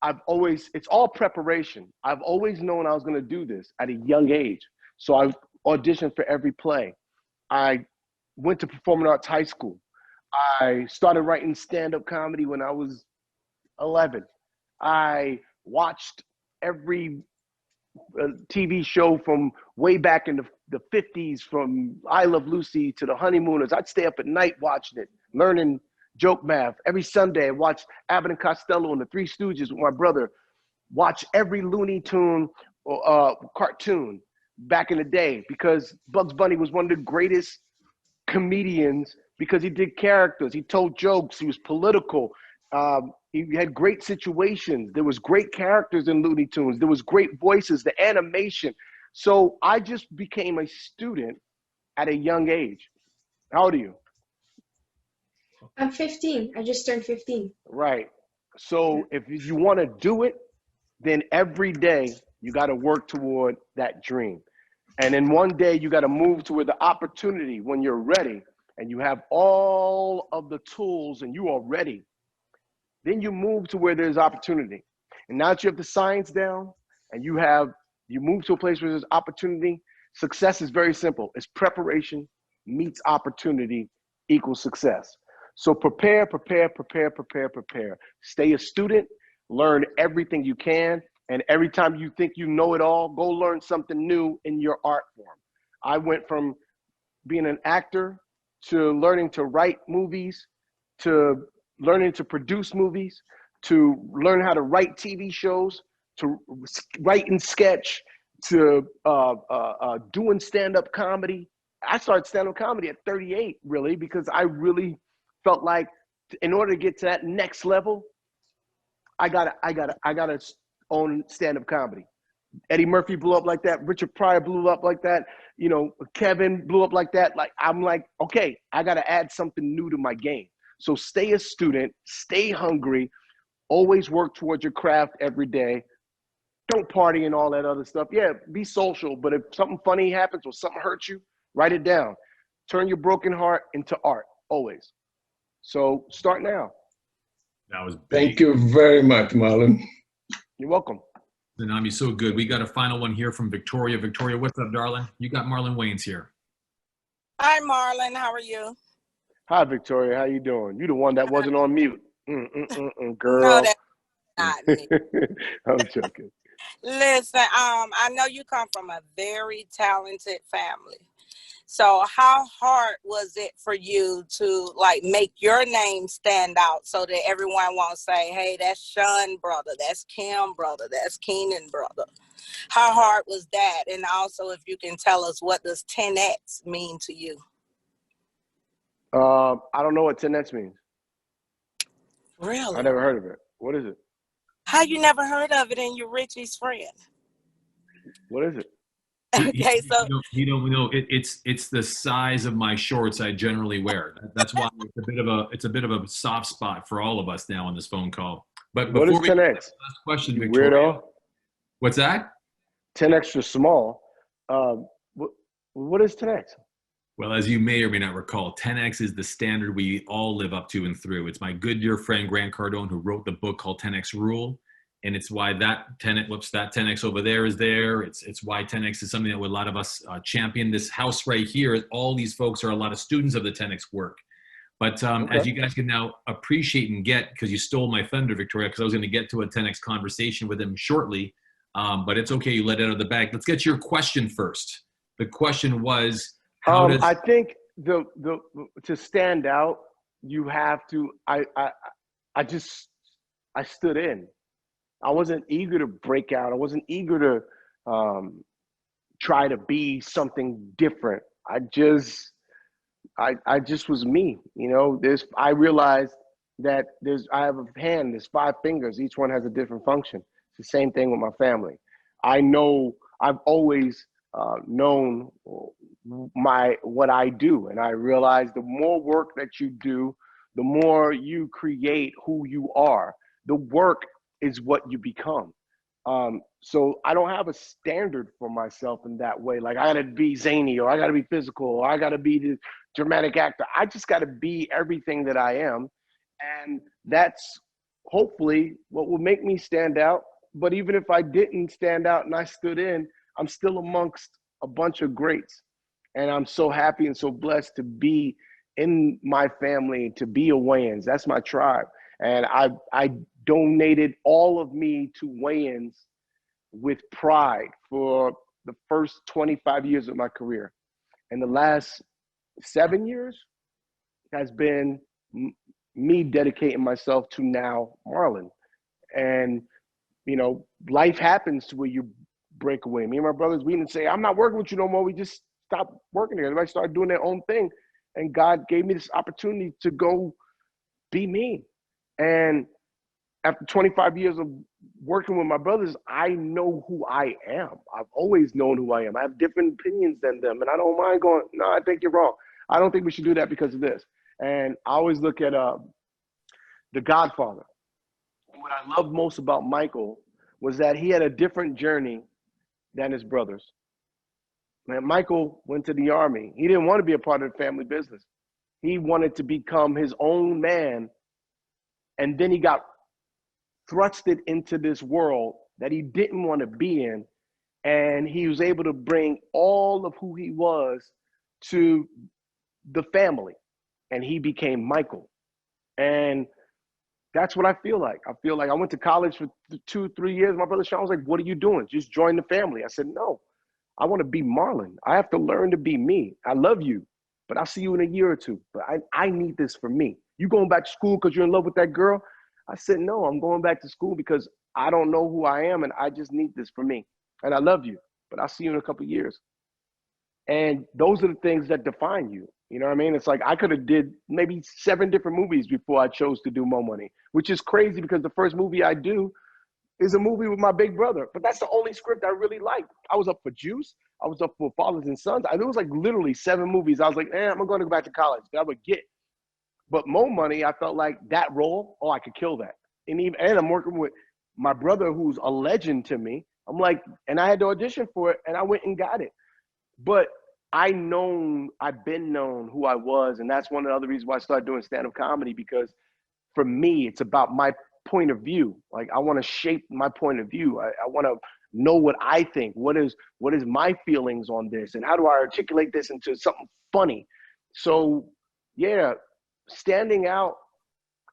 it's all preparation. I've always known I was going to do this at a young age. So I auditioned for every play. I went to performing arts high school. I started writing stand-up comedy when I was 11. I watched every TV show from way back in the 50s, from I Love Lucy to The Honeymooners. I'd stay up at night watching it, learning joke math. Every Sunday, I watched Abbott and Costello and the Three Stooges with my brother. Watch every Looney Tune cartoon back in the day, because Bugs Bunny was one of the greatest comedians because he did characters. He told jokes. He was political. He had great situations. There was great characters in Looney Tunes. There was great voices, the animation. So I just became a student at a young age. How old are you? I'm 15. I just turned 15. Right. So if you want to do it, then every day you got to work toward that dream. And then one day you got to move toward the opportunity when you're ready and you have all of the tools and you are ready. Then you move to where there's opportunity. And now that you have the science down and you move to a place where there's opportunity, success is very simple. It's preparation meets opportunity equals success. So prepare. Stay a student, learn everything you can. And every time you think you know it all, go learn something new in your art form. I went from being an actor to learning to write movies, to learning to produce movies, to learn how to write TV shows, to write and sketch, to doing stand-up comedy. I started stand-up comedy at 38, really, because I really felt like in order to get to that next level, I gotta own stand-up comedy. Eddie Murphy blew up like that. Richard Pryor blew up like that. You know, Kevin blew up like that. Like, I'm like, okay, I got to add something new to my game. So stay a student, stay hungry, always work towards your craft every day. Don't party and all that other stuff. Yeah, be social, but if something funny happens or something hurts you, write it down. Turn your broken heart into art, always. So start now. That was big. Thank you very much, Marlon. You're welcome. Tsunami, so good. We got a final one here from Victoria. Victoria, what's up, darling? You got Marlon Wayans here. Hi, Marlon. How are you? Hi, Victoria. How you doing? You the one that wasn't on mute. Girl. No, that's not me. I'm joking. Listen, I know you come from a very talented family. So how hard was it for you to like make your name stand out so that everyone won't say, hey, that's Sean brother, that's Kim brother, that's Keenan brother? How hard was that? And also if you can tell us, what does 10X mean to you? I don't know what 10X means. Really? I never heard of it. What is it? How you never heard of it and you're Richie's friend? What is it? Okay, so you don't know. It's the size of my shorts I generally wear. That's why it's a bit of a soft spot for all of us now on this phone call. But What is before we 10X? last question, You Victoria. weirdo. What's that? 10 extra small. What is 10X? Well, as you may or may not recall, 10X is the standard we all live up to and through. It's my good dear friend Grant Cardone who wrote the book called 10X Rule. And it's why that 10X over there is there. It's why 10X is something that a lot of us champion. This house right here, all these folks are a lot of students of the 10X work. But as you guys can now appreciate and get, because you stole my thunder, Victoria, because I was going to get to a 10X conversation with him shortly. But it's okay, you let it out of the bag. Let's get your question first. The question was, how does... I think to stand out, you have to, I stood in. I wasn't eager to break out. I wasn't eager to try to be something different. I just was me. You know, I realized that I have a hand, there's 5 fingers. Each one has a different function. It's the same thing with my family. I know I've always known what I do. And I realized the more work that you do, the more you create who you are. The work is what you become. So I don't have a standard for myself in that way. Like I gotta be zany, or I gotta be physical, or I gotta be the dramatic actor. I just gotta be everything that I am. And that's hopefully what will make me stand out. But even if I didn't stand out and I stood in, I'm still amongst a bunch of greats. And I'm so happy and so blessed to be in my family, to be a Wayans. That's my tribe. And I donated all of me to Wayans with pride for the first 25 years of my career. And the last 7 years has been me dedicating myself to now Marlon. And, you know, life happens to where you break away. Me and my brothers, we didn't say, I'm not working with you no more. We just stopped working together. Everybody started doing their own thing. And God gave me this opportunity to go be me. And after 25 years of working with my brothers, I know who I am. I've always known who I am. I have different opinions than them. And I don't mind going, no, I think you're wrong. I don't think we should do that because of this. And I always look at The Godfather. What I loved most about Michael was that he had a different journey than his brothers. Man, Michael went to the Army. He didn't want to be a part of the family business. He wanted to become his own man. And then he got thrusted into this world that he didn't want to be in. And he was able to bring all of who he was to the family. And he became Michael. And that's what I feel like. I feel like I went to college for 2-3 years. My brother Sean was like, what are you doing? Just join the family. I said, no, I want to be Marlon. I have to learn to be me. I love you, but I'll see you in a year or two. But I need this for me. You going back to school because you're in love with that girl? I said, no, I'm going back to school because I don't know who I am and I just need this for me. And I love you, but I'll see you in a couple of years. And those are the things that define you. You know what I mean? It's like I could have did maybe 7 different movies before I chose to do Mo Money, which is crazy because the first movie I do is a movie with my big brother. But that's the only script I really liked. I was up for Juice. I was up for Fathers and Sons. There was like literally 7 movies. I was like, I'm going to go back to college. That would get. But Mo Money, I felt like that role, I could kill that. And I'm working with my brother who's a legend to me. I'm like, and I had to audition for it and I went and got it. But I've been known who I was. And that's one of the other reasons why I started doing stand-up comedy, because for me, it's about my point of view. Like I want to shape my point of view. I want to know what I think. What is my feelings on this? And how do I articulate this into something funny? So yeah, standing out,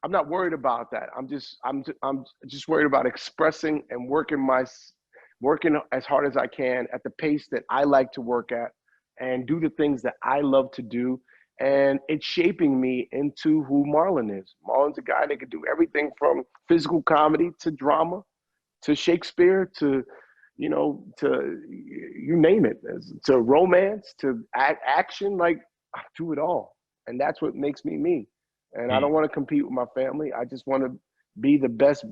I'm not worried about that. I'm just worried about expressing and working as hard as I can at the pace that I like to work at and do the things that I love to do. And it's shaping me into who Marlon is. Marlon's a guy that can do everything from physical comedy to drama, to Shakespeare, to you name it, to romance, to action. Like I do it all. And that's what makes me me. And I don't want to compete with my family. I just want to be the best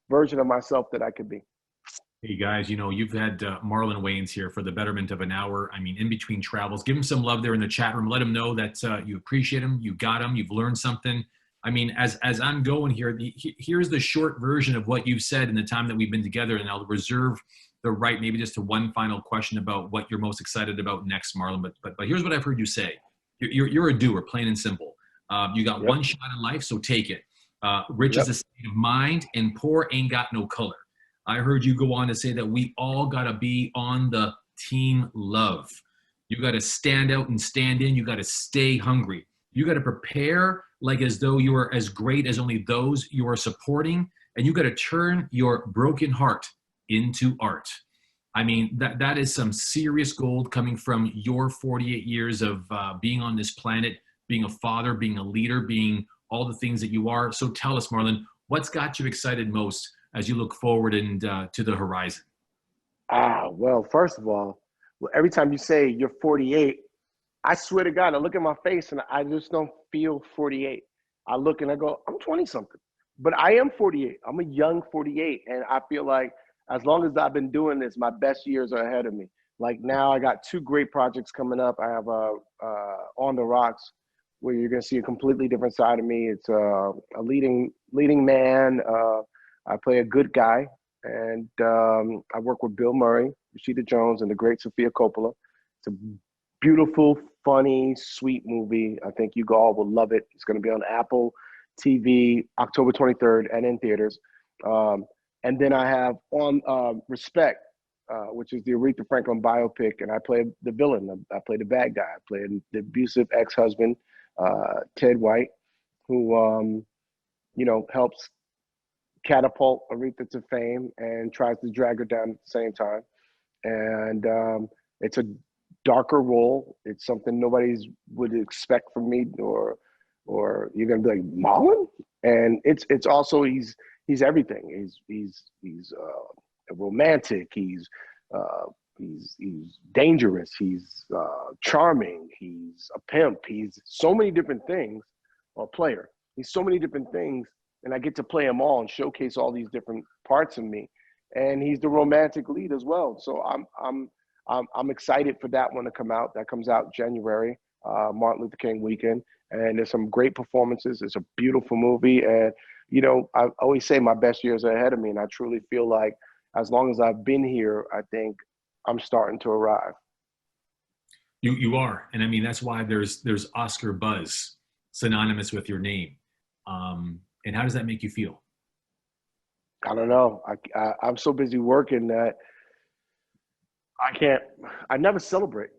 version of myself that I could be. Hey guys, you've had Marlon Wayans here for the betterment of an hour. I mean, in between travels, give him some love there in the chat room. Let him know that you appreciate him. You got him. You've learned something. I mean, as I'm going here, here's the short version of what you've said in the time that we've been together, and I'll reserve the right maybe just to one final question about what you're most excited about next, Marlon. But here's what I've heard you say. You're a doer, plain and simple. You got one shot in life, so take it. Rich is a state of mind, and poor ain't got no color. I heard you go on to say that we all got to be on the team love. You got to stand out and stand in. You got to stay hungry. You got to prepare like as though you are as great as only those you are supporting. And you got to turn your broken heart into art. I mean, that is some serious gold coming from your 48 years of being on this planet, being a father, being a leader, being all the things that you are. So tell us, Marlon, what's got you excited most as you look forward and to the horizon? Well, first of all, every time you say you're 48, I swear to God, I look at my face and I just don't feel 48. I look and I go, I'm 20 something, but I am 48. I'm a young 48. And I feel like as long as I've been doing this, my best years are ahead of me. Like now I got 2 great projects coming up. I have On the Rocks, where you're going to see a completely different side of me. It's a leading man. I play a good guy, and I work with Bill Murray, Rashida Jones, and the great Sofia Coppola. It's a beautiful, funny, sweet movie. I think you all will love it. It's going to be on Apple TV October 23rd and in theaters. And then I have on Respect, which is the Aretha Franklin biopic, and I play the villain. I play the bad guy. I play the abusive ex-husband, Ted White, who helps catapult Aretha to fame and tries to drag her down at the same time. And it's a darker role. It's something nobody's would expect from me, or you're gonna be like, Marlon? And it's also he's everything. He's romantic. He's dangerous. He's charming. He's a pimp. He's so many different things. Or a player. He's so many different things, and I get to play them all and showcase all these different parts of me. And he's the romantic lead as well. So I'm excited for that one to come out. That comes out January, Martin Luther King weekend. And there's some great performances. It's a beautiful movie. And, I always say my best years are ahead of me. And I truly feel like as long as I've been here, I think I'm starting to arrive. You are. And I mean, that's why there's Oscar buzz synonymous with your name. And how does that make you feel? I don't know. I'm so busy working that I never celebrate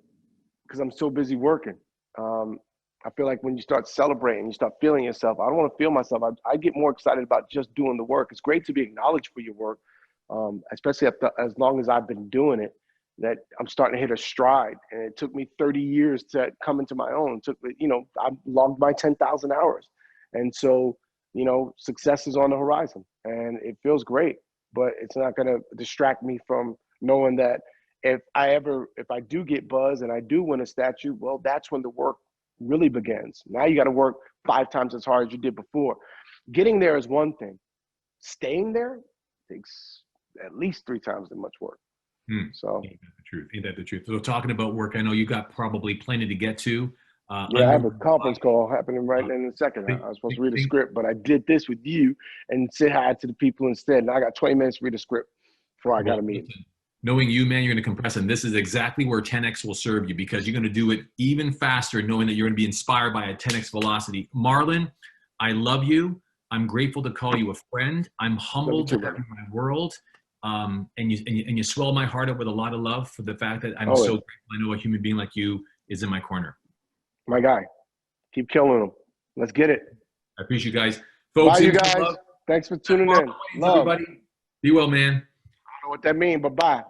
because I'm so busy working. I feel like when you start celebrating, you start feeling yourself. I don't want to feel myself. I get more excited about just doing the work. It's great to be acknowledged for your work, especially as long as I've been doing it, that I'm starting to hit a stride. And it took me 30 years to come into my own. It took me, I logged my 10,000 hours. And so, success is on the horizon and it feels great, but it's not going to distract me from knowing that if I do get buzz and I do win a statue, well, that's when the work really begins. Now you got to work 5 times as hard as you did before. Getting there is one thing. Staying there takes at least 3 times as much work. So ain't that the truth? Ain't that the truth? So talking about work, I know you got probably plenty to get to. Yeah, I have a conference call happening right in a second. I was supposed to read a script, but I did this with you and say hi to the people instead. Now I got 20 minutes to read a script before I got a meeting. Knowing you, man, you're going to compress, and this is exactly where 10X will serve you because you're going to do it even faster knowing that you're going to be inspired by a 10X velocity. Marlon, I love you. I'm grateful to call you a friend. I'm humbled to have you in my world. And you swell my heart up with a lot of love for the fact that I'm so grateful I know a human being like you is in my corner. My guy, keep killing them. Let's get it. I appreciate you guys. Folks, bye, you guys. Thanks for tuning in. Love. Everybody. Be well, man. I don't know what that means, but bye.